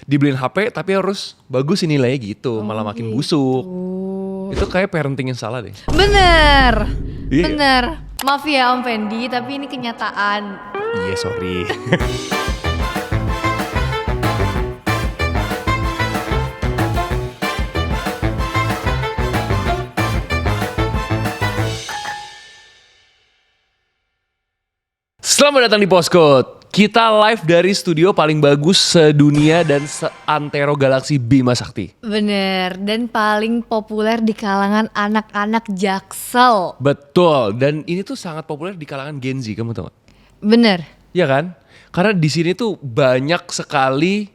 dibeliin HP tapi harus bagus sih nilainya gitu, malah makin busuk. Itu kayak parenting yang salah deh. Bener. Iya. Bener. Maaf ya Om Fendi, tapi ini kenyataan. Iya, sorry. Selamat datang di Postcode. Kita live dari studio paling bagus sedunia dan seantero galaksi Bima Sakti. Bener. Dan paling populer di kalangan anak-anak Jaksel. Betul. Dan ini tuh sangat populer di kalangan Gen Z, kamu tahu gak? Bener. Iya kan? Karena di sini tuh banyak sekali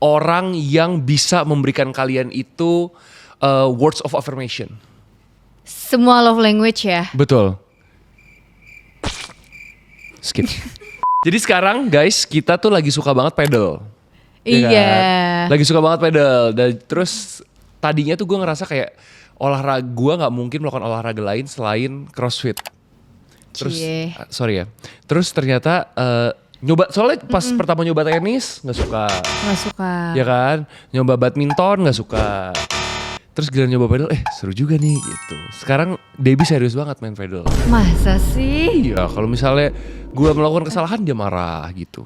orang yang bisa memberikan kalian itu words of affirmation. Semua love language ya. Betul. Skip. Jadi sekarang guys, kita tuh lagi suka banget pedal. Ya Iya. kan? Lagi suka banget pedal. Dan terus tadinya tuh gue ngerasa kayak olahraga, gue gak mungkin melakukan olahraga lain selain CrossFit. Terus, Cie. sorry ya. Terus ternyata nyoba, soalnya pas pertama nyoba tenis gak suka. Gak suka. Ya kan? Nyoba badminton gak suka. Terus giliran nyoba pedal, seru juga nih gitu. Sekarang Debbie serius banget main pedal. Masa sih? Iya, kalau misalnya gue melakukan kesalahan dia marah gitu.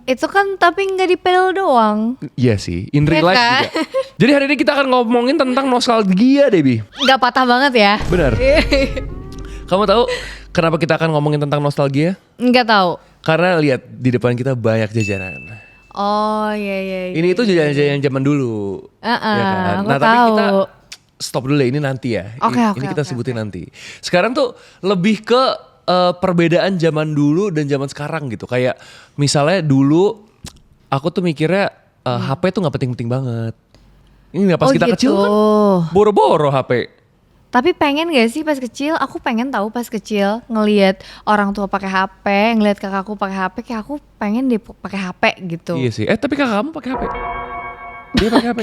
Itu kan tapi nggak di pedal doang. Iya sih, in real Iya life kan? juga. Jadi hari ini kita akan ngomongin tentang nostalgia, Debbie. Nggak patah banget ya? Benar. Kamu tahu kenapa kita akan ngomongin tentang nostalgia? Nggak tahu. Karena lihat di depan kita banyak jajanan. Oh iya. Ini itu jajanan-jajanan zaman dulu. Ya kan? Aku Nah, tapi tahu. kita stop dulu ya, ini nanti ya. Oke, Ini kita sebutin nanti. Sekarang tuh lebih ke perbedaan zaman dulu dan zaman sekarang gitu. Kayak misalnya dulu aku tuh mikirnya HP tuh gak penting-penting banget. Ini pas kita gitu. kecil kan boro-boro HP. Tapi pengen gak sih pas kecil? Aku pengen tahu pas kecil ngelihat orang tua pakai HP, ngelihat kakakku pakai HP, kayak aku pengen deh pakai HP gitu. Iya sih. Tapi kakak kamu pakai HP? Dia pakai HP?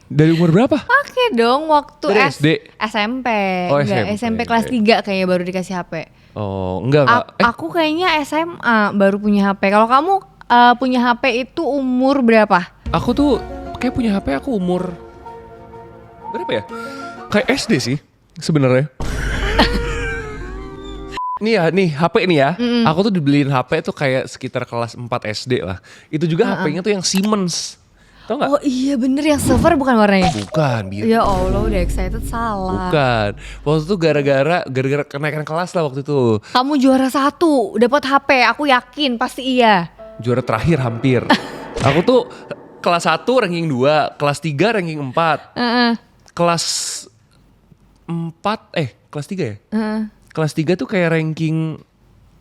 Dari umur berapa? Pakai dong waktu Dari SD? SMP. Oh, Enggak, SMP kelas 3 kayaknya baru dikasih HP. Oh, enggak. Aku kayaknya SMA baru punya HP. Kalau kamu punya HP itu umur berapa? Aku tuh kayak punya HP aku umur berapa ya? Kayak SD sih sebenarnya. nih HP nih ya. Aku tuh dibeliin HP tuh kayak sekitar kelas 4 SD lah. Itu juga HP-nya tuh yang Siemens. Tau gak? Oh iya bener, yang silver bukan warnanya? Bukan, biru. Ya Allah udah excited, salah. Bukan. Waktu itu gara-gara kenaikan kelas lah waktu itu. Kamu juara 1 dapat HP, aku yakin pasti iya. Juara terakhir hampir. Aku tuh kelas 1 ranking 2, kelas 3 ranking 4. Kelas 4 kelas 3 ya? Kelas 3 tuh kayak ranking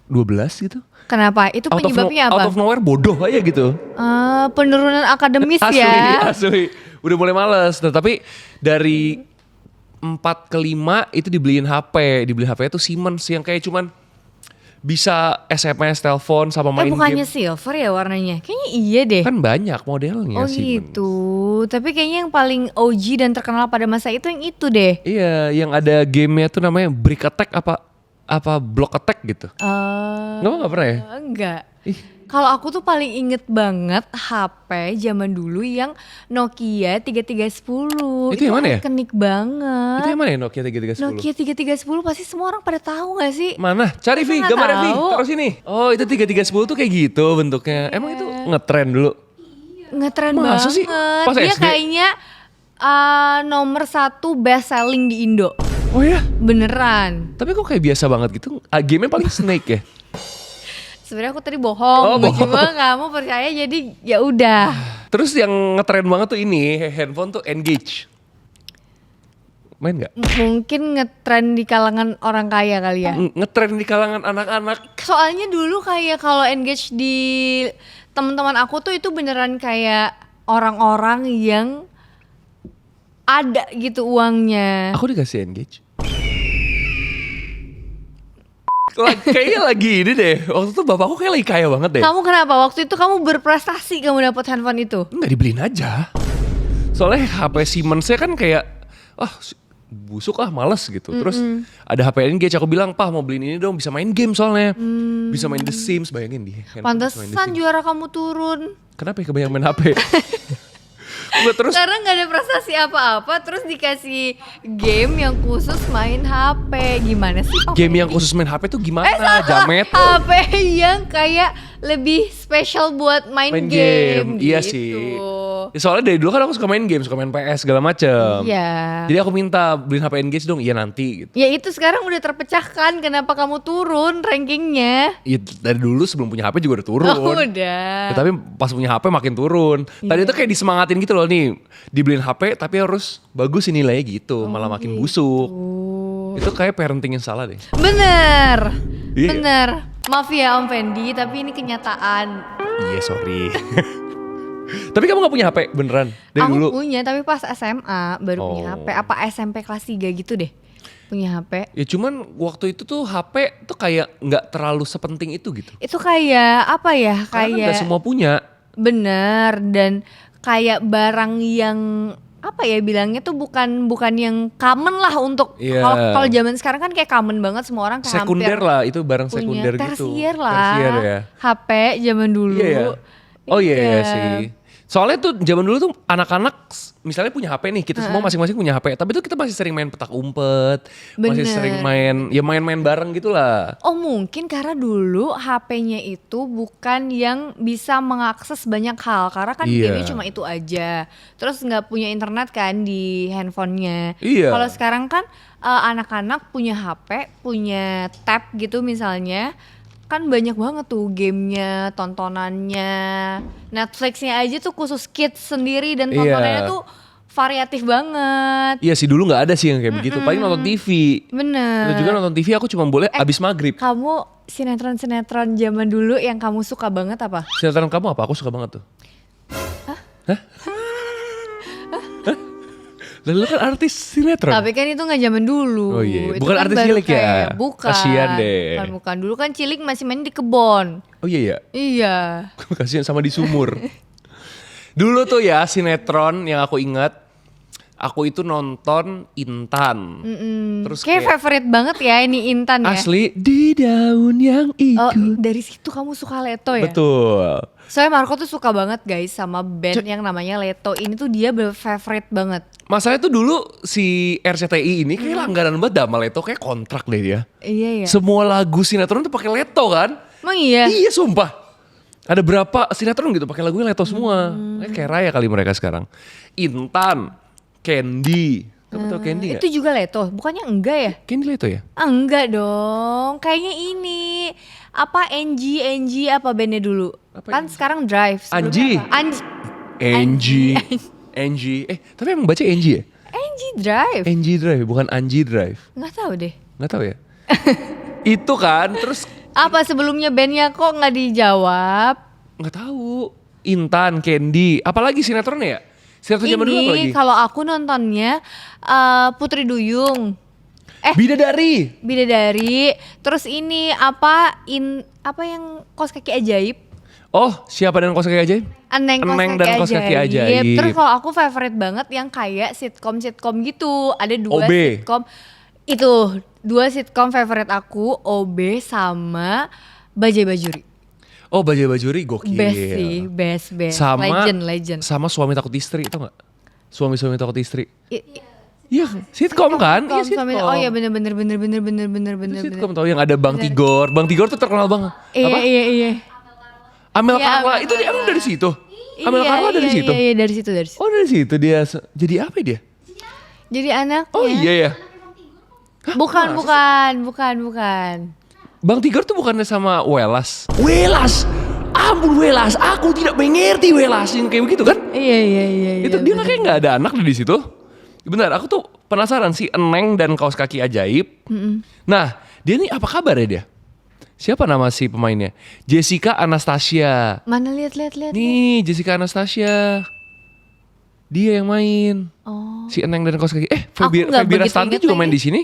12 gitu. Kenapa? Itu penyebabnya apa? Out of nowhere bodoh aja gitu. Penurunan akademis ya. Asli. Udah mulai males. Nah, tapi dari 4 ke 5 itu dibeliin HP. Dibeliin HP itu Siemens yang kayak cuman bisa SMS, telepon sama main Bukannya game. silver ya warnanya? Kayaknya iya deh. Kan banyak modelnya Oh Siemens. gitu. Tapi kayaknya yang paling OG dan terkenal pada masa itu yang itu deh. Iya, yang ada gamenya tuh namanya Brick Attack apa Block Attack gitu. Nggak pernah ya? Enggak. Ih. Kalau aku tuh paling inget banget HP zaman dulu yang Nokia 3310. Itu yang mana ya? Ikonik banget. Itu yang mana ya Nokia 3310? Nokia 3310 pasti semua orang pada tahu gak sih? Mana? Cari Vi, Masa nggak gambarnya Vi, tahu? taruh sini. Oh itu 3310 tuh kayak gitu bentuknya. Emang itu ngetren dulu? Ngetren Masa banget. sih? Pas Dia SD? kayaknya nomor 1 best selling di Indo. Oh ya? Beneran. Tapi kok kayak biasa banget gitu? Game-nya paling Snake ya? Sebenarnya aku tadi bohong, Oh, bohong. cuma kamu percaya jadi ya udah. Terus yang ngetren banget tuh ini, handphone tuh Engage. Main gak? Mungkin ngetren di kalangan orang kaya kali ya. Ngetren di kalangan anak-anak. Soalnya dulu kayak kalau engage di teman-teman aku tuh itu beneran kayak orang-orang yang ada gitu uangnya. Aku dikasih Engage. Kayaknya lagi ini deh. Waktu itu bapakku kayak lagi kaya banget deh. Kamu kenapa? Waktu itu kamu berprestasi kamu dapat handphone itu? Nggak dibeliin aja. Soalnya HP Siemens-nya kan kayak busuk males gitu. Terus ada HP Engage, aku bilang, "Pah, mau beliin ini dong, bisa main game soalnya." Bisa main The Sims, bayangin dia. Pantesan juara kamu turun. Kenapa ya kebanyakan main HP? Gua terus Karena nggak ada prestasi apa-apa, terus dikasih game yang khusus main HP. Gimana sih? game yang khusus main HP tuh gimana? salah. Jamet. HP yang kayak lebih spesial buat main game. Iya gitu. sih. Ya, soalnya dari dulu kan aku suka main game, suka main PS segala macem. Iya. Jadi aku minta beliin HP Engage dong, iya nanti gitu. Ya itu sekarang udah terpecahkan, kenapa kamu turun rankingnya? Ya, dari dulu sebelum punya HP juga udah turun. Oh, udah. Ya, tapi pas punya HP makin turun. Tadi Iya. itu kayak disemangatin gitu loh nih. Dibeliin HP tapi harus bagus ini nilainya gitu. Malah makin busuk. Itu kayak parenting yang salah deh. Bener. Iya. Bener. Maaf ya Om Fendi, tapi ini kenyataan. Iya sorry. Tapi kamu gak punya HP beneran dari Aku dulu? punya, tapi pas SMA baru punya Oh. HP. Apa SMP kelas 3 gitu deh. Punya HP. Ya cuman waktu itu tuh HP tuh kayak nggak terlalu sepenting itu gitu. Itu kayak apa ya? Karena kan Kayak nggak semua punya. bener, dan kayak barang yang apa ya bilangnya tuh bukan yang common lah untuk Iya. kalau zaman sekarang kan kayak common banget, semua orang kayak Sekunder hampir lah, itu barang punya. sekunder gitu. Tersier lah. Tersier ya. HP zaman dulu. Iya ya. Oh iya sih. Soalnya tuh zaman dulu tuh anak-anak misalnya punya HP nih, kita semua masing-masing punya HP, tapi tuh kita masih sering main petak umpet, masih Bener. sering main-main bareng gitulah. Oh mungkin karena dulu HP-nya itu bukan yang bisa mengakses banyak hal, karena kan Iya. game cuma itu aja. Terus nggak punya internet kan di handphonenya. Iya. Kalau sekarang kan anak-anak punya HP, punya tab gitu misalnya, kan banyak banget tuh gamenya, tontonannya, Netflixnya aja tuh khusus kids sendiri dan tontonannya Iya. tuh variatif banget. Iya sih dulu nggak ada sih yang kayak begitu, paling nonton TV. Bener. Itu juga nonton TV aku cuma boleh abis maghrib. Kamu sinetron-sinetron zaman dulu yang kamu suka banget apa? Sinetron kamu apa? Aku suka banget tuh. Hah? Lalu kan artis sinetron. Tapi kan itu nggak zaman dulu. Oh iya, Itu bukan kan artis baru cilik ya? kayak- Bukan. Kasian deh. Bukan. Dulu kan cilik masih main di kebon. Oh iya ya. Iya. Kasihan sama di sumur. Dulu tuh ya sinetron yang aku ingat, aku itu nonton Intan. Terus Kayak favorite banget ya ini Intan ya. asli di daun yang Oh, ikut. dari situ kamu suka Leto ya? Betul. Soalnya Marco tuh suka banget guys sama band yang namanya Leto. Ini tuh dia favorite banget. Masalahnya tuh dulu si RCTI ini kayak langganan banget dah sama Leto, kayak kontrak deh dia. Iya ya. Semua lagu sinetron tuh pakai Leto kan? Emang iya? Iya sumpah. Ada berapa sinetron gitu pakai lagunya Leto semua. Kayak raya kali mereka sekarang. Intan, Candy. Kamu tau Candy gak? Itu juga Leto, bukannya enggak ya? Candy Leto ya? Ah, enggak dong, kayaknya ini apa NG apa bandnya dulu? Apa Kan NG? sekarang Drive. sebelumnya Anji. apa? Angie. Angie. Tapi emang baca Angie ya? NG Drive. Angie Drive, bukan Angie Drive. Nggak tahu deh. Nggak tahu ya? Itu kan, terus Apa sebelumnya bandnya kok nggak dijawab? nggak tahu. Intan, Candy, apalagi sinetronnya ya? Sinetron zaman dulu apa lagi? Ini kalau aku nontonnya Putri Duyung, Bidadari. Bidadari. Terus ini apa yang Kos Kaki Ajaib? Oh, siapa dan kos kaki aja? Eneng dan Kos Kaki Ajaib. Terus kalau aku favorite banget yang kayak sitcom gitu. Ada dua OB. sitcom. Itu dua sitcom favorite aku, OB sama Bajai Bajuri. Oh, Bajai Bajuri gokil. Best sih, best. Sama Legend. Sama Suami Takut Istri, tau gak? Suami Takut Istri. I- Iya, sitcom kan? Iya, sitcom, sitcom. oh iya bener. Itu sitcom tau yang ada Bang Tigor. Bang Tigor tuh terkenal banget. Apa? Iya. Amel Iya, Carla, Amel itu dia emang dari situ? Amel Iya, Carla dari iya, situ? Iya, dari situ. Oh dari situ dia, jadi apa dia? Jadi anaknya. Oh iya ya. Bukan. Bang Tigor tuh bukannya sama Welas? Welas! Ampun Welas, aku tidak mengerti Welas. Yang kayak begitu kan? Iya. Itu dia kayak gak ada anak di situ. Benar, aku tuh penasaran si Eneng dan Kaos Kaki Ajaib. Nah, dia nih apa kabar ya dia? Siapa nama si pemainnya? Jessica Anastasia. Mana lihat. Nih, Jessica Anastasia. Dia yang main. Oh. Si Eneng dan Kaos Kaki. Aku nggak Feby begitu Rastanti inget juga main lagi. di sini.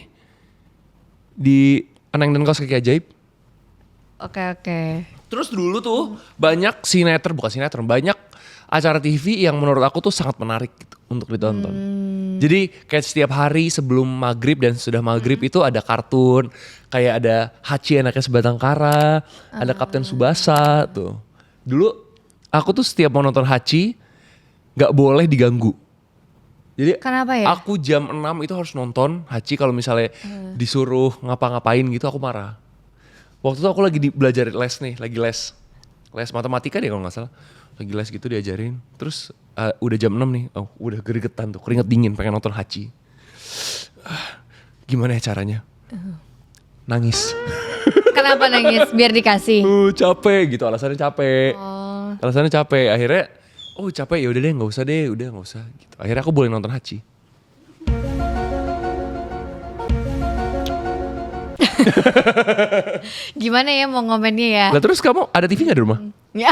Di Eneng dan Kaos Kaki Ajaib. Oke. Terus dulu tuh banyak sinetron, bukan sinetron, banyak acara TV yang menurut aku tuh sangat menarik gitu untuk ditonton. Jadi kayak setiap hari sebelum maghrib dan sudah maghrib itu ada kartun, kayak ada Hachi anaknya sebatang kara, ada Kapten Tsubasa tuh. Dulu aku tuh setiap mau nonton Hachi nggak boleh diganggu. Jadi Kenapa ya? aku jam 6 itu harus nonton Hachi, kalau misalnya disuruh ngapa-ngapain gitu aku marah. Waktu itu aku lagi belajar les nih, lagi les matematika deh kalau nggak salah. Lagi les gitu diajarin. Terus udah jam 6 nih, udah gregetan tuh, keringet dingin pengen nonton Hachi. Gimana ya caranya? Nangis. Kenapa nangis? Biar dikasih. Capek gitu, alasannya capek. Oh. Alasannya capek, akhirnya capek, ya udah deh nggak usah gitu. Akhirnya aku boleh nonton Hachi. Gimana ya mau ngomennya ya? Lah terus kamu ada TV nggak di rumah? Ya.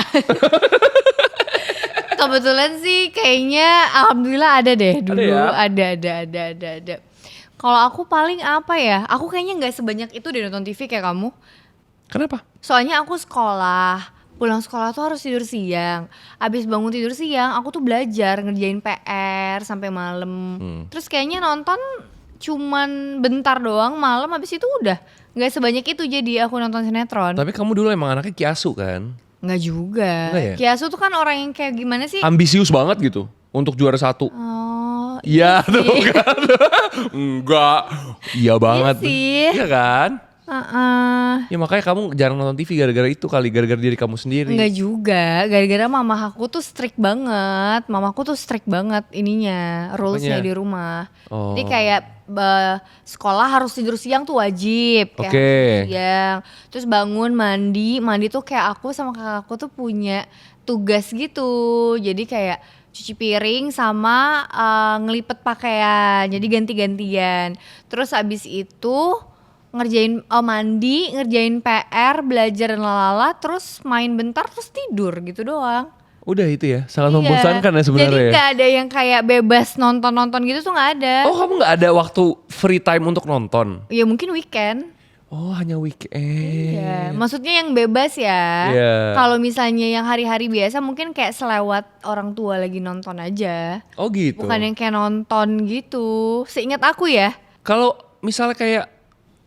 Kebetulan sih kayaknya alhamdulillah ada deh dulu. ya? Ada. Kalau aku paling apa ya? Aku kayaknya nggak sebanyak itu deh nonton TV kayak kamu. Kenapa? Soalnya aku sekolah. Pulang sekolah tuh harus tidur siang. Abis bangun tidur siang, aku tuh belajar ngerjain PR sampai malam. Terus kayaknya nonton cuman bentar doang malam, habis itu udah nggak sebanyak itu jadi aku nonton sinetron. Tapi kamu dulu emang anaknya kiasu kan? Nggak juga. Nggak ya? Kiasu tuh kan orang yang kayak gimana sih? Ambisius banget gitu untuk juara 1. Oh, Iya sih. tuh kan. Enggak. Iya banget. sih. Iya kan? Heeh. Ya makanya kamu jarang nonton TV gara-gara itu kali, gara-gara diri kamu sendiri. Enggak juga, gara-gara mama aku tuh strict banget. Mamaku tuh strict banget ininya, rulesnya Apanya? di rumah. Oh. Jadi kayak sekolah harus tidur siang tuh wajib. Kayak Oke. harus tidur siang. Terus bangun mandi tuh kayak aku sama kakakku tuh punya tugas gitu. Jadi kayak cuci piring sama ngelipet pakaian. Jadi ganti-gantian. Terus abis itu ngerjain mandi, ngerjain PR, belajar dan lalala, terus main bentar terus tidur gitu doang. Udah itu ya, sangat Iya. membosankan ya Jadi sebenarnya. nggak ada yang kayak bebas nonton gitu tuh nggak ada. Oh kamu nggak ada waktu free time untuk nonton? Ya mungkin weekend. Oh hanya weekend. Iya, maksudnya yang bebas ya. Iya. Kalau misalnya yang hari-hari biasa mungkin kayak selewat orang tua lagi nonton aja. Oh gitu. Bukan yang kayak nonton gitu. Seingat aku ya. Kalau misalnya kayak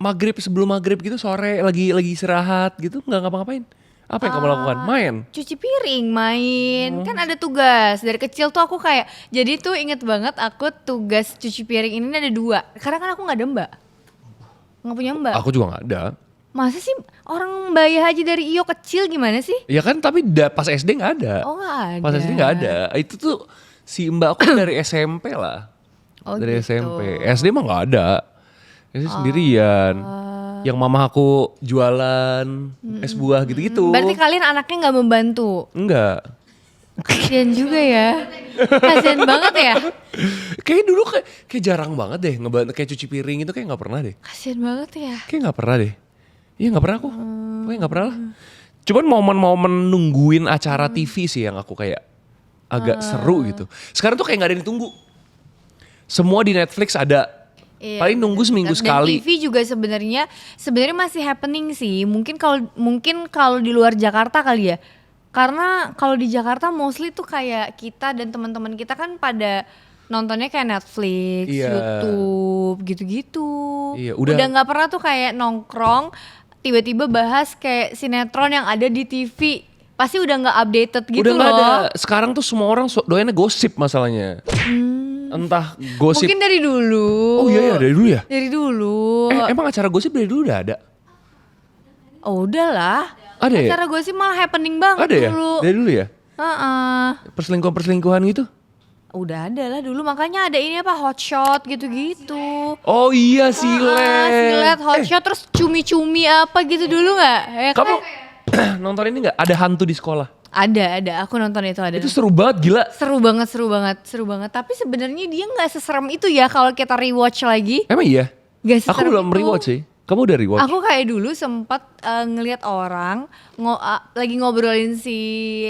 maghrib, sebelum maghrib gitu, sore lagi istirahat gitu, nggak ngapa-ngapain? Apa yang kamu lakukan? Main? Cuci piring, main. Kan ada tugas. Dari kecil tuh aku kayak, jadi tuh inget banget aku tugas cuci piring ini ada 2. Karena kan aku gak ada mbak. Gak punya mbak. Aku juga nggak ada. Masa sih orang Bayi Haji dari Iyo kecil gimana sih? Ya kan, tapi pas SD nggak ada. Oh gak ada. Pas SD nggak ada. Itu tuh si mbak aku dari SMP lah. Oh Dari gitu. SMP. SD mah nggak ada. SD sendirian. Yang mama aku jualan es buah gitu-gitu. Berarti kalian anaknya gak membantu? Enggak. Kasian juga ya. Kasian banget ya. Kayaknya dulu kayak jarang banget deh ngebantu, kayak cuci piring itu kayak nggak pernah deh. Kasian banget ya. Kayak nggak pernah deh. Iya nggak pernah aku. Pokoknya nggak pernah lah. Cuman momen-momen nungguin acara TV sih yang aku kayak agak seru gitu. Sekarang tuh kayak nggak ada yang ditunggu. Semua di Netflix ada. Iya, Paling nunggu seminggu dan sekali. TV juga sebenarnya masih happening sih. Mungkin kalau di luar Jakarta kali ya. Karena kalau di Jakarta mostly tuh kayak kita dan teman-teman kita kan pada nontonnya kayak Netflix, Iya. YouTube, gitu-gitu. Iya, udah udah nggak pernah tuh kayak nongkrong tiba-tiba bahas kayak sinetron yang ada di TV. Pasti udah nggak updated gitu udah nggak loh. ada. Sekarang tuh semua orang doyannya gosip masalahnya. Entah gosip. Mungkin dari dulu. Oh iya ya, dari dulu ya. Dari dulu. Emang acara gosip dari dulu udah ada? Oh udahlah. Ada ya? Acara gosip malah happening banget Ada ya? dulu. Dari dulu ya? Heeh. Perselingkuhan gitu? Udah ada lah dulu, makanya ada ini apa hot shot gitu-gitu. Oh iya silet. Silet hot shot terus cumi-cumi apa gitu dulu nggak? Ya Kamu kan? nonton ini nggak? Ada hantu di sekolah. Ada. Aku nonton itu ada. Itu seru banget, gila. Seru banget. Tapi sebenarnya dia nggak seserem itu ya kalau kita rewatch lagi. Emang iya? Nggak Aku seserem belum itu. rewatch sih. Kamu udah rewatch? Aku kayak dulu sempat ngelihat orang lagi ngobrolin si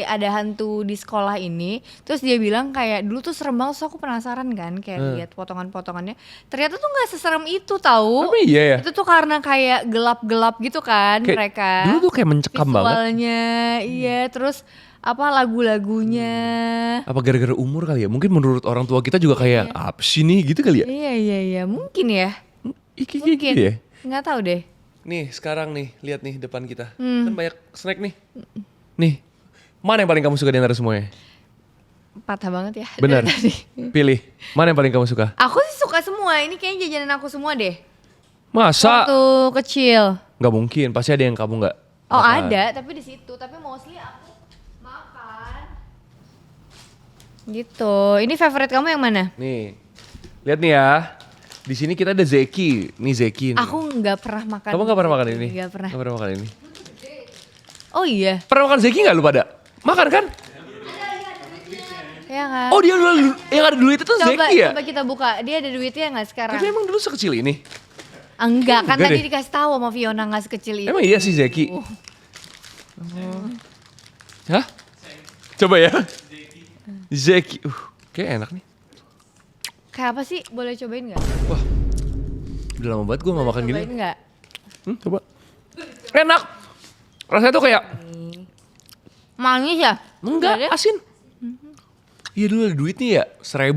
ada hantu di sekolah ini, terus dia bilang kayak dulu tuh serem banget, terus aku penasaran kan kayak lihat potongan-potongannya. Ternyata tuh nggak seserem itu tahu. Emang iya ya? Itu tuh karena kayak gelap-gelap gitu kan Kayak mereka. dulu tuh kayak mencekam banget. Visualnya, iya terus apa lagu-lagunya. Apa gara-gara umur kali ya? Mungkin menurut orang tua kita juga kayak apa sih nih gitu kali ya? Iya, mungkin ya. Iki Mungkin. gitu ya. Nggak tahu deh. Nih sekarang nih, lihat nih depan kita. Kan banyak snack nih. Nih, mana yang paling kamu suka di antara semuanya? Patah banget ya. Benar. dari tadi. Pilih, mana yang paling kamu suka? Aku sih suka semua. Ini kayaknya jajanan aku semua deh. Masa? Waktu kecil. Nggak mungkin, pasti ada yang kamu nggak. Oh makan. ada, tapi di situ. Tapi mostly aku makan. Gitu. Ini favorite kamu yang mana? Nih, lihat nih ya. Di sini kita ada Zeki. Nih Zeki. Nih. Aku nggak pernah makan. Kamu nggak pernah makan ini? Nggak pernah. Nggak pernah makan ini. Oh iya. Pernah makan Zeki nggak lu pada? Makan kan? Ya kan. Oh dia dulu yang ada duit itu coba, Zeki ya? coba kita buka. Dia ada duitnya nggak sekarang? Tapi emang dulu sekecil ini? Enggak, kan Enggak tadi deh. dikasih tahu sama Fiona nggak sekecil itu. Emang iya sih Zeki? Hah? Coba ya. Zeki. Kayak enak nih. Kayak apa sih? Boleh cobain nggak? Wah. Udah lama banget gue gak makan gini. Cobain nggak? Coba. Enak. Rasanya tuh kayak Manis ya? enggak, Ada? asin. Iya dulu ada duit nih ya, 1.000.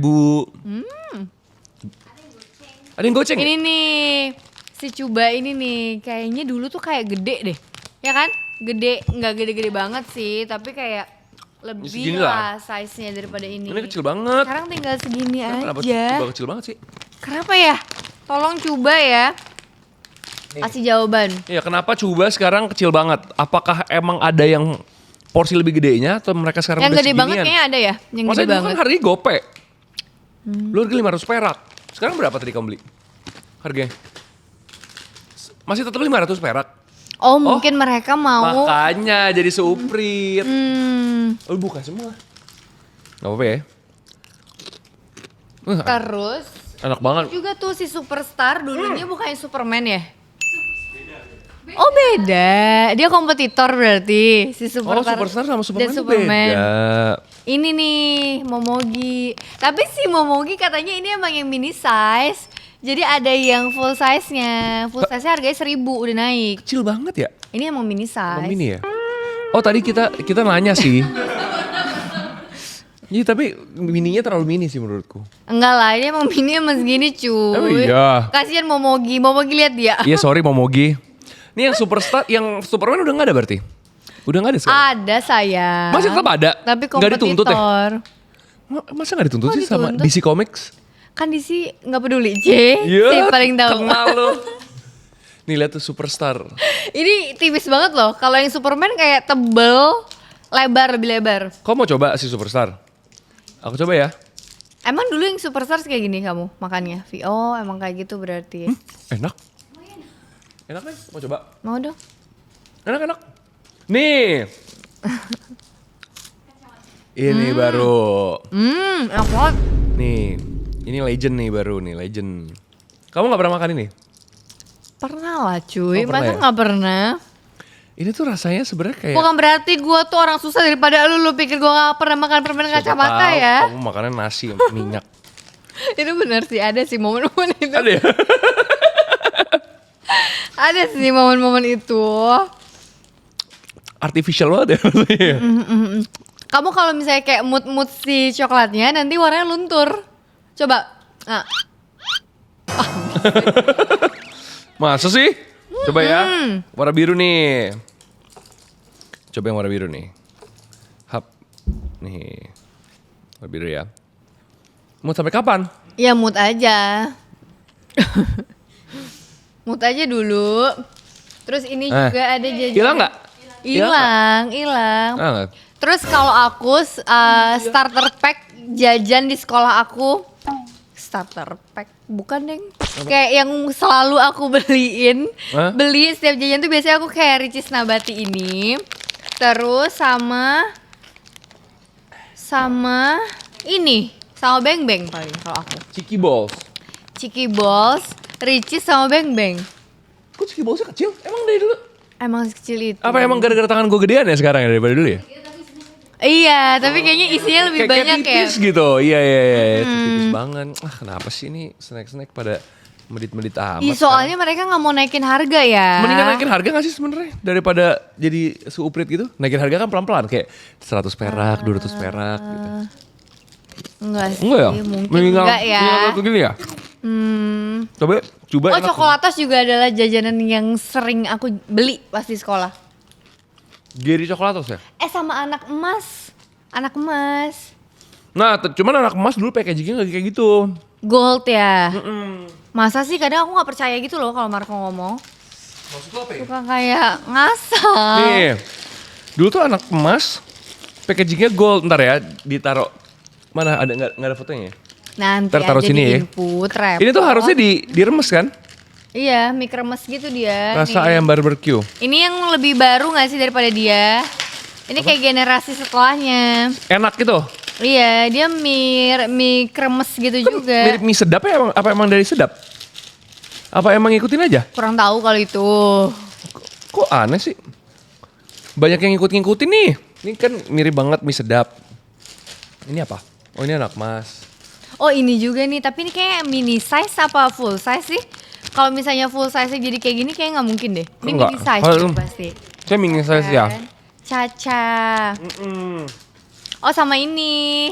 Ada yang goceng? Ini nih, si Cuba ini nih, kayaknya dulu tuh kayak gede deh. Ya kan? Gede, nggak gede-gede banget sih, tapi kayak lebih segini lah size-nya daripada ini. Ini kecil banget. Sekarang tinggal segini Kenapa aja. coba kecil banget sih? Kenapa ya? Tolong coba ya. Kasih jawaban. Iya, kenapa coba sekarang kecil banget? Apakah emang ada yang porsi lebih gedenya atau mereka sekarang Yang udah gede seginian? banget kayaknya ada ya, yang Maksudnya gede dulu banget. kan harganya gope. Lu harga 500 perak. Sekarang berapa tadi kamu beli? Harganya? Masih tetap 500 perak? Oh, mungkin mereka mau. Makanya jadi seuprit. Hmm, Oh, buka semua. Gak apa-apa ya. terus Enak banget. juga tuh si Superstar dulunya bukannya Superman ya? Oh beda, dia kompetitor berarti si Superstar. Superstar sama Superman dan tuh Superman. beda. Ini nih Momogi. Tapi si Momogi katanya ini emang yang mini size. Jadi ada yang full size-nya. Full size-nya harganya 1.000 udah naik. Kecil banget ya? Ini emang mini size. Emang mini ya? Oh tadi kita nanya sih. Iya tapi mininya terlalu mini sih menurutku. Enggak lah, ini emang mini emang segini cuy. Oh iya. Kasihan Momogi lihat dia. Iya sorry Momogi. Ini yang Superstar, yang Superman udah gak ada berarti? Udah gak ada sekarang? Ada saya. Masih tetap ada? Tapi Nggak dituntut ya? kompetitor. Masa gak dituntut Kok sih sama dituntut? DC Comics? Kan DC nggak peduli, C. Iya, Si paling tahu. kenal lo. Nih lihat tuh Superstar. Ini tipis banget loh. Kalau yang Superman kayak tebel, lebar lebih lebar. Kau mau coba si Superstar? Aku coba ya. Emang dulu yang Superstar kayak gini kamu makannya? Oh, emang kayak gitu berarti. Enak. Enak kan? Mau coba? Mau dong. Enak. Nih. Ini baru. Enak banget. Nih. Ini legend nih baru nih, legend. Kamu gak pernah makan ini? Pernah lah cuy, Oh, pernah masa ya? nggak pernah? Ini tuh rasanya sebenarnya kayak Bukan berarti gue tuh orang susah daripada lu pikir gue gak pernah makan permen siapa kacamata tahu ya. Kamu makannya nasi minyak. Itu bener sih, ada sih momen-momen itu. Ada ya? Ada sih momen-momen itu. Artificial banget ya rasanya. Kamu kalau misalnya kayak mood si coklatnya nanti warnanya luntur. Coba. Nah, Masa sih? Coba ya. Warna biru nih. Coba yang warna biru nih. Hap. Nih. Warna biru ya. Mau sampai kapan? ya mood aja. Mood aja dulu. Terus ini juga ada jajan. Hilang nggak? Hilang. Ah, nggak. Terus kalau aku starter pack jajan di sekolah aku, starter pack bukan deng, kayak yang selalu aku beliin, Hah? beli setiap jajan tuh biasanya aku kayak Ricis Nabati ini, terus sama ini, sama Beng Beng paling kalau aku, Chiki Balls. Chiki Balls, Ricis sama Beng Beng. Kok Chiki Ballsnya kecil? Emang dari dulu? Emang sekecil itu. Apa emang gara-gara tangan gue gedean ya sekarang ya daripada dulu ya? Iya, tapi kayaknya isinya lebih Kayak banyak ya. tipis gitu. Iya. Itu tipis banget. Ah kenapa sih ini snack-snack pada medit-medit amat. Ih, soalnya mereka nggak mau naikin harga ya. Mendingan naikin harga gak sih sebenarnya daripada jadi seuprit gitu. Naikin harga kan pelan-pelan kayak 100 perak, 200 perak gitu. Enggak sih, Enggak ya? mungkin Mendingan- enggak ya. mendingan kayak gini ya? Coba Oh, enak. coklatas juga adalah jajanan yang sering aku beli pas di sekolah. Geri coklatos ya? Sama anak emas. Anak emas. Nah, cuman anak emas dulu packagingnya gak kayak gitu. Gold ya. Masa sih kadang aku nggak percaya gitu loh kalau Marco ngomong. Maksud lo apa ya? Suka kayak ngasal. Nih, dulu tuh anak emas packagingnya gold. Ntar ya, ditaruh. Mana ada nggak ada fotonya ya? Nanti Ntar taruh aja sini di ya. input, repot. Ini tuh harusnya diremes kan? Iya, mie kremes gitu dia. Rasa Nih. ayam barbecue. Ini yang lebih baru gak sih daripada dia? Ini kayak generasi setelahnya. Enak gitu. Iya, dia mie kremes gitu juga. Mirip mie sedap ya? Apa emang dari sedap? Apa emang ngikutin aja? Kurang tahu kalau itu. Kok aneh sih? Banyak yang ngikut-ngikutin nih. Ini kan mirip banget mie sedap. Ini apa? Oh ini anak mas. Oh ini juga nih, tapi ini kayak mini size apa full size sih? Kalau misalnya full size jadi kayak gini kayak nggak mungkin deh. Ini Enggak. mini size Kalau- gitu pasti. Saya mini size ya. Kan? Caca. Oh sama ini.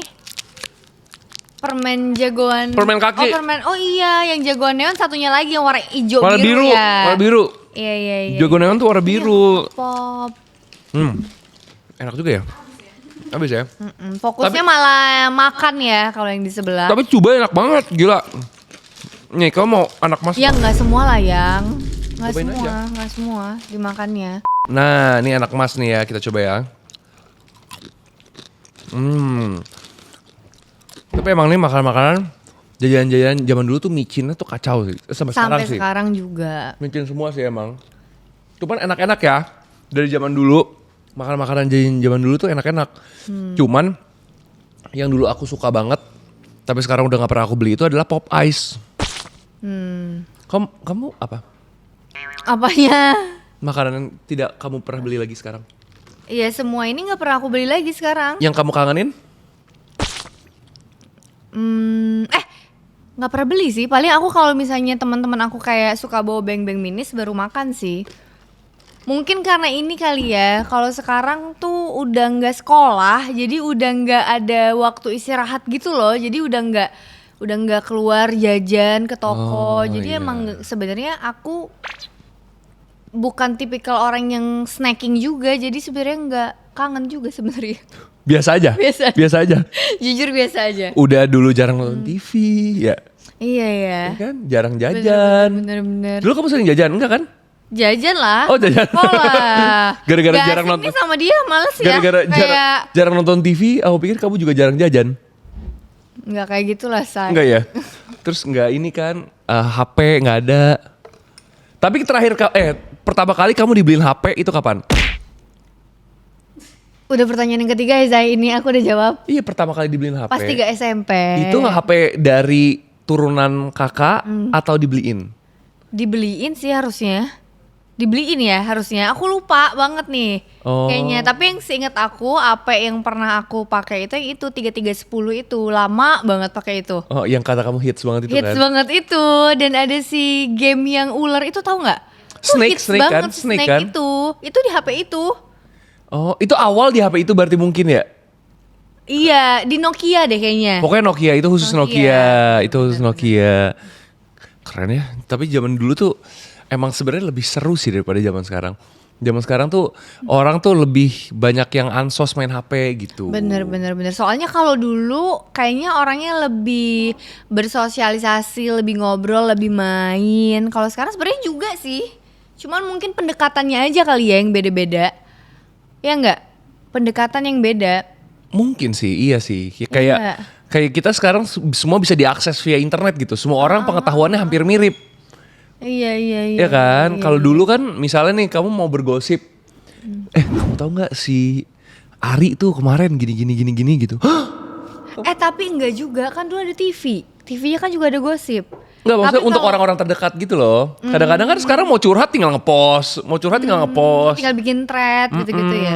Permen jagoan. Permen kaki. Oh permen. Oh iya, yang jagoan neon satunya lagi yang warna hijau Warna biru, ya. warna biru. Iya iya iya. Jago neon tuh warna biru. Pop. Enak juga ya. Habis ya. Fokusnya Tapi- malah makan ya kalau yang di sebelah. Tapi coba enak banget, gila. Nih, kamu mau anak mas? Ya nggak semua lah yang. Nggak Cobain semua, aja. nggak semua dimakannya. Nah, ini anak mas nih ya, kita coba ya. Tapi emang nih makanan-makanan jajanan-jajanan zaman dulu tuh micinnya tuh kacau sih. Sampai sekarang Sampai sih. sekarang juga. Micin semua sih emang. Cuman enak-enak ya. Dari zaman dulu, makanan-makanan jajan zaman dulu tuh enak-enak. Cuman yang dulu aku suka banget, tapi sekarang udah gak pernah aku beli itu adalah pop ice. Kamu apa? Apanya? Makanan yang tidak kamu pernah beli lagi sekarang? Iya semua ini nggak pernah aku beli lagi sekarang. Yang kamu kangenin? Nggak pernah beli sih. Paling aku kalau misalnya teman-teman aku kayak suka bawa beng-beng minis baru makan sih. Mungkin karena ini kali ya. Kalau sekarang tuh udah nggak sekolah, jadi udah nggak ada waktu istirahat gitu loh. Jadi udah nggak keluar jajan ke toko. Oh, Jadi iya. emang sebenarnya aku bukan tipikal orang yang snacking juga. Jadi sebenarnya nggak kangen juga sebenarnya. Biasa aja. Biasa. aja. Jujur biasa aja. Udah dulu jarang nonton TV, ya. Iya ya. Ya kan? Jarang jajan. Bener-bener. Dulu kamu sering jajan, enggak kan? Jajan lah. Oh, jajan. Sekolah. Gara-gara Gak jarang asik nonton. nih sama dia, males ya. Gara-gara Kayak jarang nonton TV, aku pikir kamu juga jarang jajan. nggak kayak gitulah say. Enggak ya? Terus enggak ini kan HP enggak ada. Tapi terakhir pertama kali kamu dibeliin HP itu kapan? Udah pertanyaan yang ketiga ya Zai, ini aku udah jawab. Iya, pertama kali dibeliin HP. Pas 3 SMP. Itu HP dari turunan kakak atau dibeliin? Dibeliin sih harusnya. Dibeliin ya harusnya. Aku lupa banget nih. Oh. Kayaknya. Tapi yang seingat aku, apa yang pernah aku pakai itu yang itu 3310 itu. Lama banget pakai itu. Oh, yang kata kamu hits banget itu Hits kan? banget itu. Dan ada si game yang ular itu tahu nggak? Itu Snake, hits Snake kan? banget, Snake kan? Itu di HP itu. Oh, itu awal di HP itu berarti mungkin ya? Iya, di Nokia deh kayaknya. Pokoknya Nokia, itu khusus Nokia. Itu khusus Nokia. Keren ya. Tapi zaman dulu tuh emang sebenarnya lebih seru sih daripada zaman sekarang. Zaman sekarang tuh orang tuh lebih banyak yang ansos main HP gitu. Bener. Soalnya kalau dulu kayaknya orangnya lebih bersosialisasi, lebih ngobrol, lebih main. Kalau sekarang sebenarnya juga sih. Cuman mungkin pendekatannya aja kali ya yang beda-beda. Ya enggak? Pendekatan yang beda. Mungkin sih, iya sih. Ya, Iya. kayak kita sekarang semua bisa diakses via internet gitu. Semua orang pengetahuannya hampir mirip. Iya. Ya kan? Kalau dulu kan misalnya nih kamu mau bergosip. Kamu tahu nggak si Ari tuh kemarin gini gitu. Hah? Tapi enggak juga, kan dulu ada TV. TV-nya kan juga ada gosip. Nggak, maksudnya Tapi untuk kalau- orang-orang terdekat gitu loh. Kadang-kadang kan sekarang mau curhat tinggal ngepost. Tinggal bikin thread gitu-gitu ya.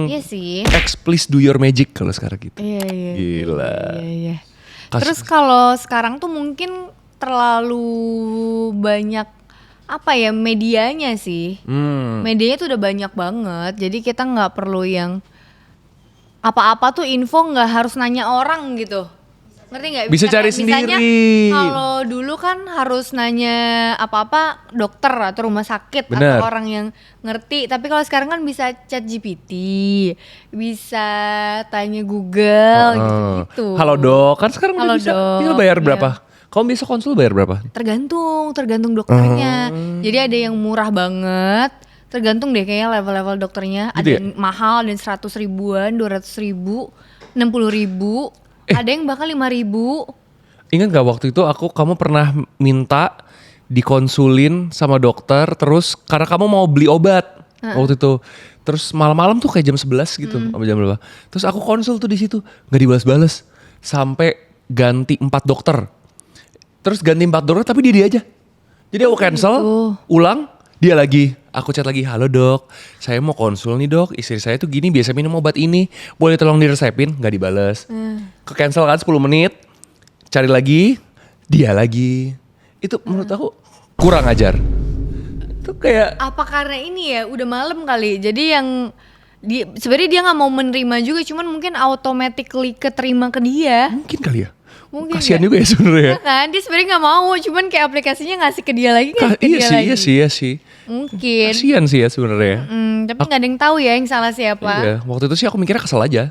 Iya sih. Please do your magic kalau sekarang gitu. Iya. Gila. Iya. Kas- Terus kalau sekarang tuh mungkin terlalu banyak apa ya medianya sih. Medianya tuh udah banyak banget. Jadi kita nggak perlu yang apa-apa tuh info nggak harus nanya orang gitu. Ngerti nggak? Bisa cari Misalnya, sendiri. kalau dulu kan harus nanya apa-apa dokter atau rumah sakit Bener. atau orang yang ngerti. Tapi kalau sekarang kan bisa chat GPT, bisa tanya Google gitu-gitu. Halo dok, kan sekarang udah Halo, bisa. Dok. Tinggal bayar Iya. berapa? Kamu bisa konsul bayar berapa? Tergantung dokternya. Jadi ada yang murah banget. Tergantung deh kayaknya level-level dokternya. Gitu Ada ya? yang mahal, ada yang 100 ribuan, 200 ribu, 60 ribu. Ada yang bahkan 5 ribu. Ingat gak waktu itu kamu pernah minta dikonsulin sama dokter terus karena kamu mau beli obat waktu itu. Terus malam-malam tuh kayak jam 11 gitu, apa jam berapa. Terus aku konsul tuh di situ, nggak dibalas-balas sampai ganti 4 dokter. Terus ganti 4 dokter tapi dia aja. Jadi aku cancel, ulang, dia lagi. Aku chat lagi, halo dok, saya mau konsul nih dok, istri saya tuh gini biasa minum obat ini, boleh tolong diresepin? Gak dibales. Ke cancel kan 10 menit, cari lagi, dia lagi. Itu menurut aku kurang ajar. Itu kayak Apa karena ini ya udah malam kali. Jadi yang sebenarnya dia nggak mau menerima juga, cuman mungkin automatically keterima ke dia. mungkin kali ya. Mungkin Kasihan nggak? juga ya sebenarnya. Ya kan, dia sebenarnya nggak mau, cuman kayak aplikasinya ngasih ke dia lagi, ngasih ke dia lagi. Iya sih. Mungkin. Kasihan sih ya sebenarnya. Tapi nggak ada yang tahu ya yang salah siapa. Iya, waktu itu sih aku mikirnya kesel aja.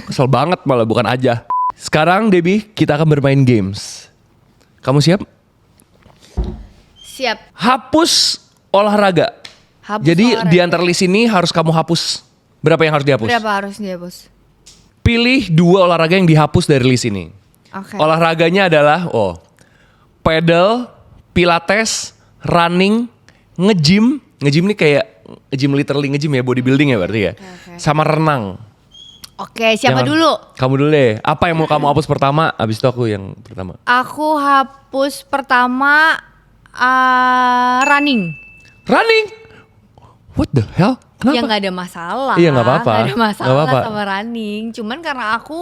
Kesel banget malah, bukan aja. Sekarang Debbie, kita akan bermain games. Kamu siap? Siap. Hapus olahraga. Hapus Jadi olahraga. di antara list ini harus kamu hapus. Berapa yang harus dihapus? Berapa harus dia, Bos? Pilih 2 olahraga yang dihapus dari list ini. Oke. Olahraganya adalah pedal, pilates, running, nge-gym. Nge-gym ini kayak nge-gym, literally nge-gym ya, bodybuilding ya berarti ya. Oke. Sama renang. Oke, siapa Jangan- dulu? Kamu dulu deh. Apa yang mau kamu hapus pertama? Abis itu aku yang pertama. Aku hapus pertama running. Running? What the hell? Kenapa? Ya nggak ada masalah. Iya, nggak apa-apa. Nggak ada masalah Nggak apa-apa. sama running. Cuman karena aku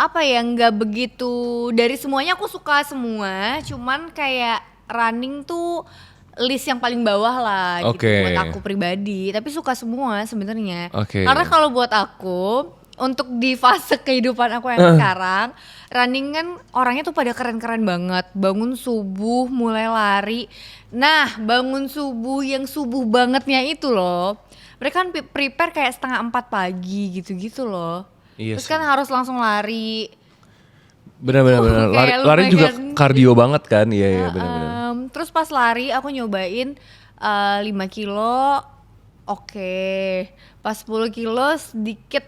apa ya, nggak begitu, dari semuanya aku suka semua. Cuman kayak running tuh list yang paling bawah lah gitu Oke. buat aku pribadi. Tapi suka semua sebenarnya. Oke. Karena kalau buat aku, untuk di fase kehidupan aku yang sekarang, running kan orangnya tuh pada keren-keren banget. Bangun subuh mulai lari. Nah, bangun subuh yang subuh bangetnya itu loh. Mereka kan prepare kayak 3:30 pagi gitu-gitu loh. Iya Terus sih. kan harus langsung lari. Benar. Lari, Kayak lari juga lumayan. kardio banget kan? Iya benar. Terus pas lari aku nyobain 5 kilo. Oke. Pas 10 kilo sedikit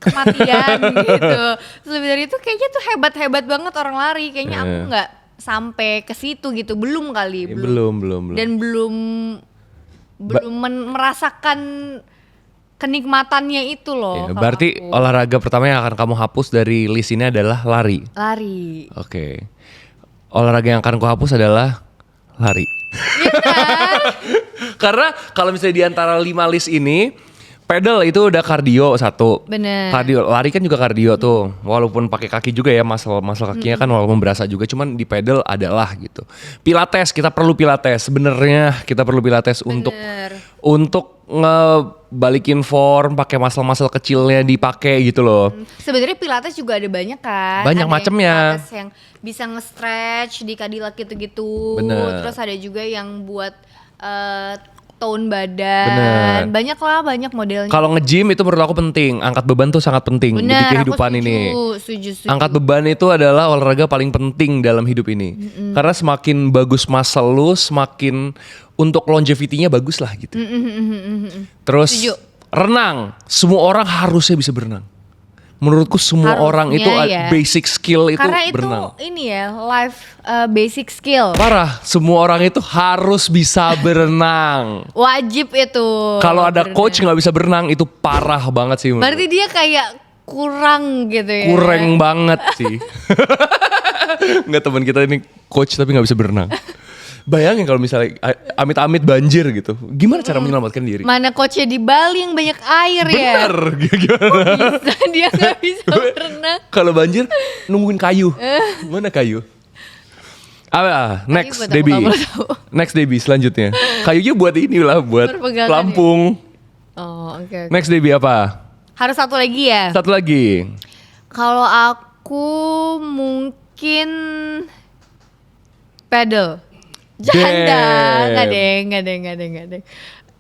kematian gitu. Terus lebih dari itu kayaknya tuh hebat-hebat banget orang lari. Kayaknya aku nggak sampai ke situ gitu. Belum kali. Ya, belum. Dan belum merasakan kenikmatannya itu loh. Ya, kalau berarti aku. olahraga pertama yang akan kamu hapus dari list ini adalah lari. Lari. Oke. Olahraga yang akan aku hapus adalah lari. Iya kan? Karena kalau misalnya di antara 5 list ini, pedal itu udah kardio 1. Bener. Kardio, lari kan juga kardio tuh. Walaupun pakai kaki juga ya, muscle kakinya kan walaupun berasa juga, cuman di pedal adalah gitu. Pilates, kita perlu pilates. Sebenarnya kita perlu pilates untuk ngebalikin form, pakai muscle kecilnya dipakai gitu loh. Sebenarnya pilates juga ada banyak kan. Banyak Ada yang macemnya. Pilates yang bisa nge-stretch di Cadillac gitu-gitu. Bener. Terus ada juga yang buat tone badan. Bener. Banyak lah, banyak modelnya. Kalau nge-gym itu menurut aku penting. Angkat beban tuh sangat penting di Bener, kehidupan aku ini. setuju. Angkat beban itu adalah olahraga paling penting dalam hidup ini. Karena semakin bagus muscle lu, semakin untuk longevity-nya bagus lah gitu. Terus Setuju. renang, semua orang harusnya bisa berenang. Menurutku semua Harusnya orang itu ya. basic skill itu Karena itu berenang. ini ya, life basic skill. Parah, semua orang itu harus bisa berenang. Wajib itu. Kalau ada berenang. coach nggak bisa berenang itu parah banget sih. menurut Berarti dia kayak kurang gitu ya. kurang banget sih. Nggak, teman kita ini coach tapi nggak bisa berenang. Bayangin kalau misalnya amit-amit banjir gitu. Gimana cara menyelamatkan diri? Mana coachnya di Bali yang banyak air ya? Bener. Gimana? Bisa dia nggak bisa berenang. Kalau banjir nungguin kayu. Mana kayu? Next buat apa Debbie. kamu tahu? Next Debbie selanjutnya. Kayunya buat inilah buat Berpegangan pelampung. Oh oke. Next Debbie apa? Harus satu lagi ya. Satu lagi. Kalau aku mungkin pedal. Janda, nggak deh.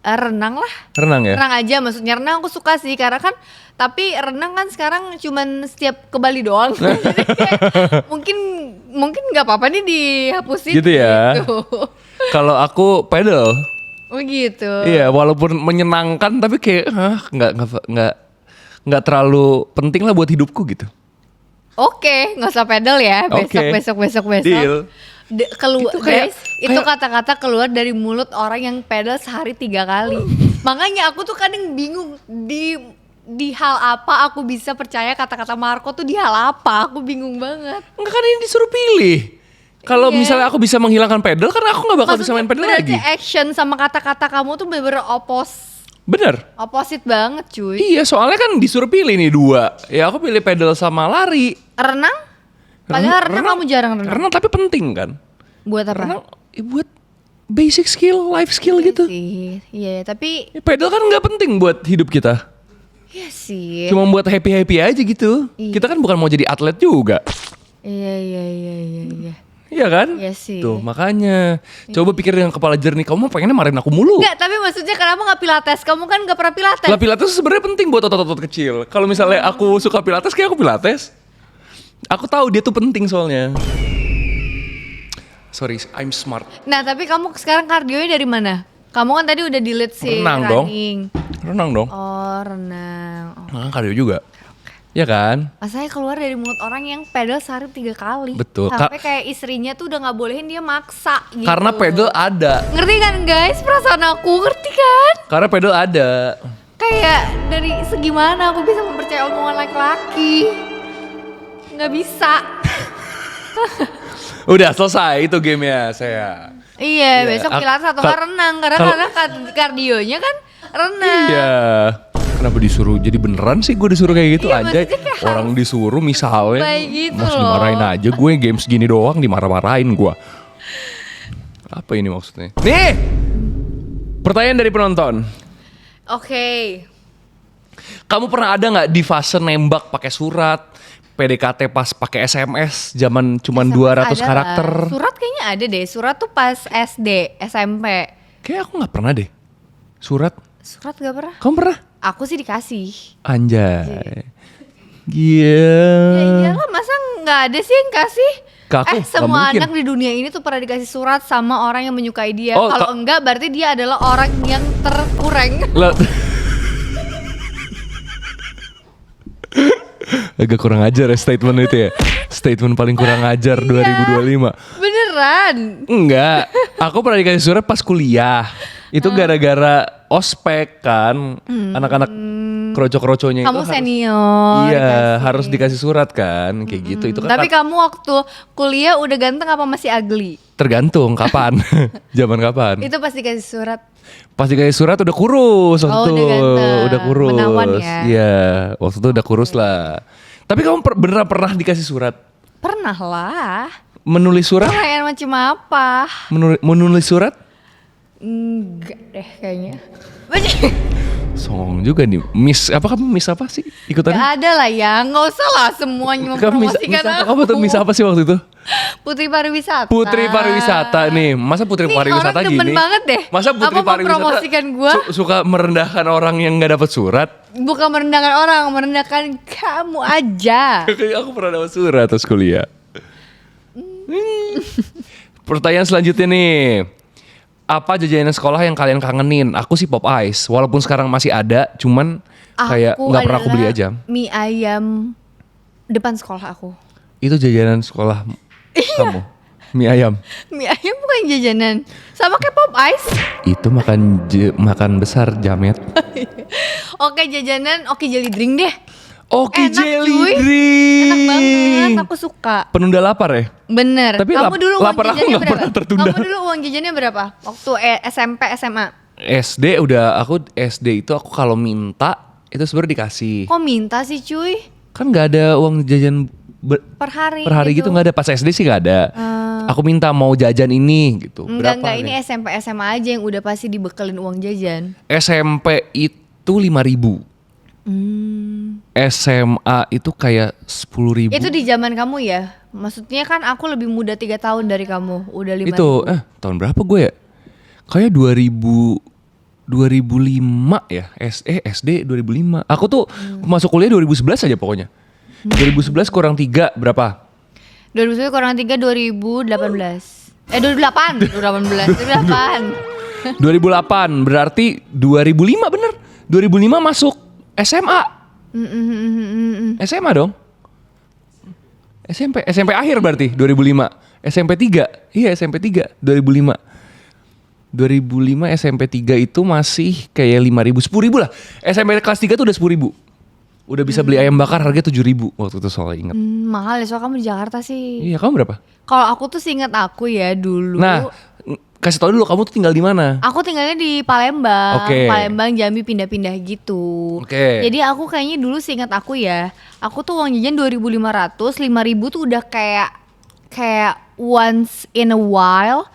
Renang lah. Renang ya? Renang aja, maksudnya renang aku suka sih karena kan, tapi renang kan sekarang cuman setiap ke Bali doang. Jadi kayak, mungkin nggak apa-apa nih dihapusin. Gitu ya. Gitu. Kalau aku pedal. Oh gitu. Iya, walaupun menyenangkan tapi kayak nggak terlalu penting lah buat hidupku gitu. Oke, nggak usah pedal ya. Besok. Deal. Keluar Itu kayak- guys, itu kata-kata keluar dari mulut orang yang pedal sehari 3 kali. Makanya aku tuh kadang bingung di hal apa aku bisa percaya kata-kata Marco tuh di hal apa? Aku bingung banget. Enggak, kan ini disuruh pilih. Kalau Iya. misalnya aku bisa menghilangkan pedal, kan aku nggak bakal bisa main pedal berarti lagi. action sama kata-kata kamu tuh bener-bener Bener. opposite banget cuy. Iya, soalnya kan disuruh pilih nih 2. Ya aku pilih pedal sama lari. Renang? Padahal renang kamu jarang renang. Renang tapi penting kan. Buat apa? Renang buat basic skill, life skill gitu. Sih. Iya, tapi Ya, pedal kan nggak penting buat hidup kita. iya sih. Cuma buat happy aja gitu. Iya. Kita kan bukan mau jadi atlet juga. Iya. Iya kan? Iya sih. Tuh makanya coba pikir dengan kepala jernih. Kamu mah pengennya marahin aku mulu. Enggak, tapi maksudnya kenapa nggak pilates? Kamu kan nggak pernah pilates. Lah pilates sebenarnya penting buat otot-otot kecil. Kalau misalnya aku suka pilates, kayak aku pilates. Aku tahu dia tuh penting soalnya. Sorry, I'm smart. Nah, tapi kamu sekarang kardionya dari mana? Kamu kan tadi udah delete sih Renang dong. running. Renang dong. Oh, renang. Oh. Nah, kardio juga. Ya kan? Masanya keluar dari mulut orang yang pedal sehari 3 kali. Betul. Sampai kayak istrinya tuh udah nggak bolehin dia maksa gitu. Karena pedal ada. Ngerti kan guys perasaan aku? Ngerti kan? Karena pedal ada. Kayak dari segi mana aku bisa mempercayai omongan laki-laki? Nggak bisa. Udah selesai itu gamenya saya. Iya, Iya, besok pilates atau renang karena kardionya kan renang. Iya. Kenapa disuruh jadi beneran sih gue disuruh kayak gitu Iya, anjay. maksudnya kayak Orang disuruh misalnya baik gitu masih loh. dimarahin aja gue games gini doang dimarah-marahin gue. Apa ini maksudnya? Nih. Pertanyaan dari penonton. Oke. Kamu pernah ada nggak di fase nembak pakai surat? PDKT pas pakai SMS zaman cuman 200 Ada lah. karakter. Surat kayaknya ada deh. Surat tuh pas SD, SMP. Kayak aku nggak pernah deh. Surat. Surat gak pernah? Kamu pernah? Aku sih dikasih. Anjay. Gila. Ya iyalah, masa nggak ada sih yang kasih? Ke aku, nggak Semua mungkin. anak di dunia ini tuh pernah dikasih surat sama orang yang menyukai dia. Oh, Kalau enggak berarti dia adalah orang yang terkurang. Lah. Agak kurang ajar ya statement itu ya. Statement paling kurang ajar 2025. Beneran? Enggak. Aku pernah dikasih surat pas kuliah. Itu gara-gara ospek kan. Anak-anak kroco-kroconya itu Kamu harus, senior. iya, dikasih. harus dikasih surat kan. Kayak gitu. Itu kan Tapi kamu waktu kuliah udah ganteng apa masih ugly? tergantung kapan. Zaman kapan. Itu pas dikasih surat. Pas dikasih surat udah kurus waktu Oh, itu. udah ganteng. Udah kurus. Menawan ya. Iya, waktu itu udah kurus lah. Tapi kamu beneran pernah dikasih surat? Pernah lah. Menulis surat? Pertanyaan macam apa? Menulis surat? Enggak deh kayaknya. Songong juga nih. Miss apa kamu miss apa sih ikutannya? Gak ada lah ya, nggak usah lah semuanya Kamu miss mempromosikan apa? aku. Kamu tuh miss apa sih waktu itu? Putri pariwisata. Putri pariwisata nih. Masa putri Nih, pariwisata orang gini? demen banget deh. Masa putri Apa pariwisata mempromosikan gua? suka merendahkan orang yang nggak dapat surat? Bukan merendahkan orang, merendahkan kamu aja. Kayak aku pernah dapat surat terus kuliah. Pertanyaan selanjutnya nih. Apa jajanan sekolah yang kalian kangenin? Aku sih Pop Ice. Walaupun sekarang masih ada, cuman kayak nggak pernah aku beli adalah aja. Mie ayam depan sekolah aku. Itu jajanan sekolah kamu? Mie ayam. Mie ayam bukan jajanan. Sama kayak Pop Ice. Itu makan besar jamet. Oke jajanan, oke jelly drink deh. Oke, Enak, jelly cuy. drink. Enak banget, aku suka. Penunda lapar ya? Bener. Tapi Kamu dulu uang lapar aku jajannya nggak berapa? pernah tertunda. Kamu dulu uang jajannya berapa? Waktu SMP, SMA. SD itu aku kalau minta itu sebenarnya dikasih. Kok minta sih cuy? Kan nggak ada uang jajan Per hari per hari gitu nggak ada. Pas SD sih nggak ada. Aku minta mau jajan ini gitu. Enggak, nih? ini SMP, SMA aja yang udah pasti dibekelin uang jajan. SMP itu 5.000. SMA itu kayak 10.000. Itu di zaman kamu ya? Maksudnya kan aku lebih muda 3 tahun dari kamu, udah 5 Itu tahun berapa gue ya? Kayak 2005 ya. SD 2005. Aku tuh masuk kuliah 2011 aja pokoknya. 2011 kurang 3 berapa? 2010 kurang 3 2018. 2008 2008 berarti 2005 bener. 2005 masuk SMA. SMA dong. SMP akhir berarti 2005. SMP 3. Iya, SMP 3 2005. 2005 SMP 3 itu masih kayak 5.000, 10.000 lah. SMP kelas 3 tuh udah 10.000. Udah bisa beli ayam bakar harga 7.000 waktu itu soalnya inget. mahal ya, soal kamu di Jakarta sih. Iya, kamu berapa? Kalau aku tuh seingat aku ya dulu. Nah, kasih tau dulu kamu tuh tinggal di mana? Aku tinggalnya di Palembang. Oke. Palembang, Jambi pindah-pindah gitu. Oke. Jadi aku kayaknya dulu seingat aku ya, aku tuh uang jajan 2.500, 5.000 tuh udah kayak once in a while.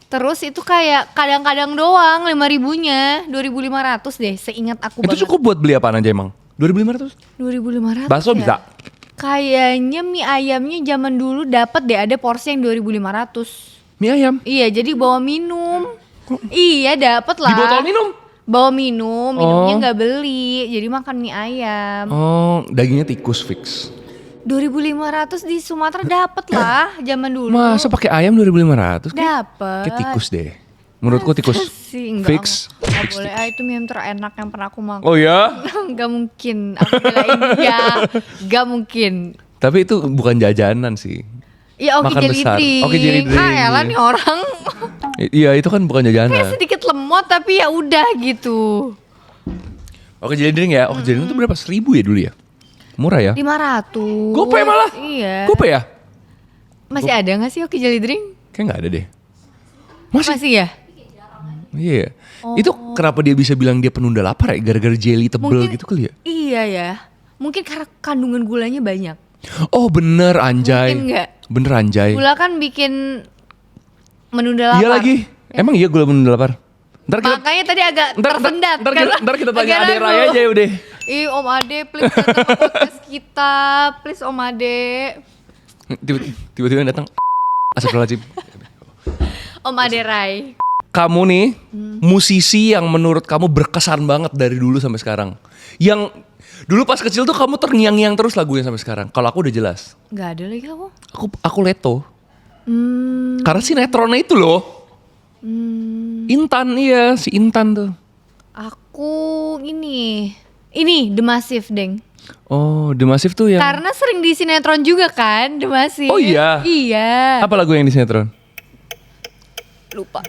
Terus itu kayak kadang-kadang doang 5.000-nya, 2.500 deh, seingat aku Itu banget. cukup buat beli apaan aja emang? 2.500? 2.500. Bakso ya? bisa? Kayaknya mie ayamnya zaman dulu dapat deh, ada porsi yang 2.500. Mie ayam? Iya, jadi bawa minum. Iya, dapat lah. Di botol minum? Bawa minumnya Oh. nggak beli, jadi makan mie ayam. Oh, dagingnya tikus fix. 2.500 di Sumatera dapat lah zaman dulu. Masa pakai ayam 2.500? Dapat. Kayak tikus deh. Menurutku tikus. Masa sih? Enggak, Fix. Nggak Fix boleh. Itu mie ayam terenak yang pernah aku makan. Oh ya? Nggak mungkin. Aku belain dia. Nggak mungkin. Tapi itu bukan jajanan sih. Ya oke, Makan jelly besar. drink. Oke, jelly drink. Elah nih orang. Iya, itu kan bukan Kayak jajanan. sedikit lemot tapi ya udah gitu. Oke, jelly drink ya. Oke, jelly drink itu berapa? 1.000 ya dulu ya? Murah ya? 500. Gope malah? Iya. Gope ya? Masih ada gak sih oke jelly drink? Kayak nggak ada deh. Masih? Masih ya? Iya. Itu kenapa dia bisa bilang dia penunda lapar ya? Gara-gara jelly tebel gitu kali ya? Iya ya. Mungkin karena kandungan gulanya banyak. Oh bener anjay. Mungkin nggak? Bener anjay. Gula kan bikin menunda lapar. Iya lagi. Emang iya gula menunda lapar? Makanya tadi agak tersendat. Ntar kita tanya Agak Ade ragu. Raya aja udah. Ih Om Ade please datang ke podcast kita. Please Om Ade. Tiba-tiba datang. Astagfirullahaladzim. Om Ade Rai. Kamu nih musisi yang menurut kamu berkesan banget dari dulu sampai sekarang. Yang dulu pas kecil tuh kamu terngiang-ngiang terus lagunya sampai sekarang. Kalau aku udah jelas. Gak ada lagi kamu? Aku Leto. Karena sinetronnya itu loh. Intan, iya si Intan tuh. Aku ini The Massive deng. Oh, The Massive tuh yang Karena sering di sinetron juga kan The Massive. Oh iya? Iya. apa lagu yang di sinetron? Lupa.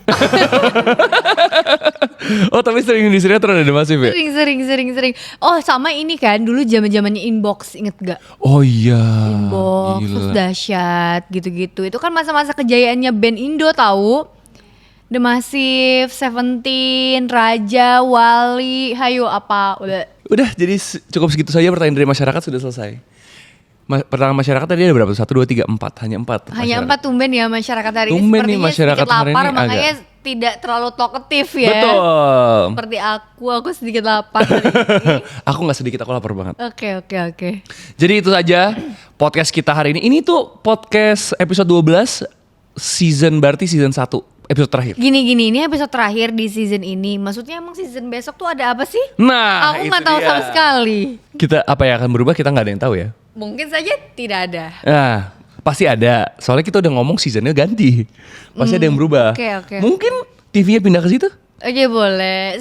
Oh, tapi sering di sinetron ada The Massive ya? Sering. Oh sama ini kan dulu zamannya Inbox, inget gak? Oh iya. Inbox, terus Gila. dahsyat gitu-gitu. Itu kan masa-masa kejayaannya band Indo tahu. The Massive, Seventeen, Raja, Wali, hayo apa udah. Udah, jadi cukup segitu saja pertanyaan dari masyarakat sudah selesai. Pertanyaan masyarakat tadi ada berapa? 1, 2, 3, 4. Hanya 4. Hanya 4 tumben ya masyarakat hari ini. Tumben nih Sepertinya masyarakat sedikit hari lapar, ini makanya tidak terlalu talkative ya. Betul. Seperti aku sedikit lapar hari ini. Aku gak sedikit, aku lapar banget. Oke. Jadi itu saja podcast kita hari ini. Ini tuh podcast episode 12 berarti season 1 episode terakhir. Gini, ini episode terakhir di season ini. Maksudnya emang season besok tuh ada apa sih? Nah, Aku itu nggak tahu dia. sama sekali. Kita apa yang akan berubah kita nggak ada yang tahu ya. Mungkin saja tidak ada. Nah, pasti ada. Soalnya kita udah ngomong seasonnya ganti. Pasti ada yang berubah. Oke. Mungkin TV-nya pindah ke situ? Oke boleh.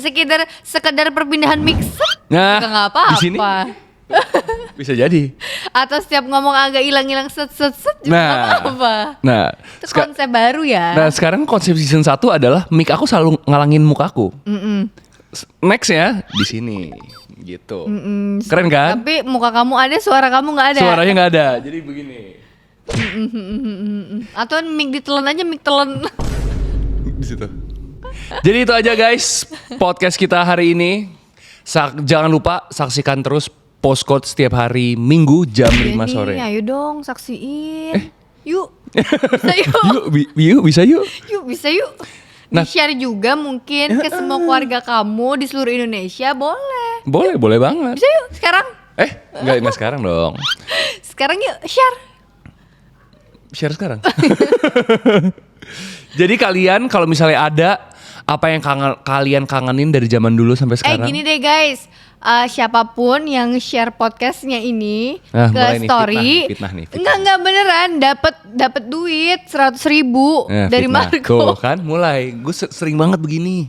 Sekedar perpindahan mix. Nah, Nggak di sini apa-apa. bisa jadi. Atau setiap ngomong agak hilang-hilang set juga Nah. nggak apa-apa. Nah, Itu konsep baru ya. nah sekarang konsep season 1 adalah mic aku selalu ngalangin mukaku. Next ya di sini. Gitu. Keren kan? Tapi muka kamu ada, suara kamu nggak ada. Suaranya nggak ada. Jadi begini. Atau mic ditelan aja, mic telan. Di situ. Jadi itu aja guys podcast kita hari ini. Jangan lupa saksikan terus Postcode setiap hari Minggu jam 5 sore. Ayo dong saksiin. Yuk. Bisa yuk. Yuk bisa yuk. Yuk bisa yuk. Nah. Di-share juga mungkin ke semua keluarga kamu di seluruh Indonesia, boleh. Boleh banget. Bisa yuk sekarang. Enggak sekarang dong. Sekarang yuk share. Share sekarang. Jadi kalian kalau misalnya ada apa yang kalian kangenin dari zaman dulu sampai sekarang? Gini deh guys, siapapun yang share podcastnya ini Nah, ke mulai nih, story, fitnah nih. enggak beneran dapat duit 100.000 dari fitnah. Marco. Tuh kan mulai, gue sering banget begini,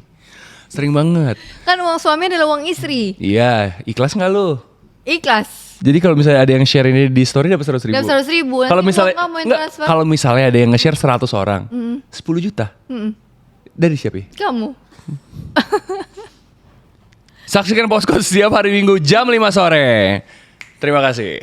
sering banget. Kan uang suami adalah uang istri. Iya, ikhlas nggak lu? Ikhlas. Jadi kalau misalnya ada yang share ini di story dapat 100.000. Dapat 100.000. Kalau misalnya kalau misalnya ada yang nge-share 100 orang, 10 juta. Dari siapa ya? Kamu. Saksikan Postcode setiap hari Minggu jam 5 sore. Terima kasih.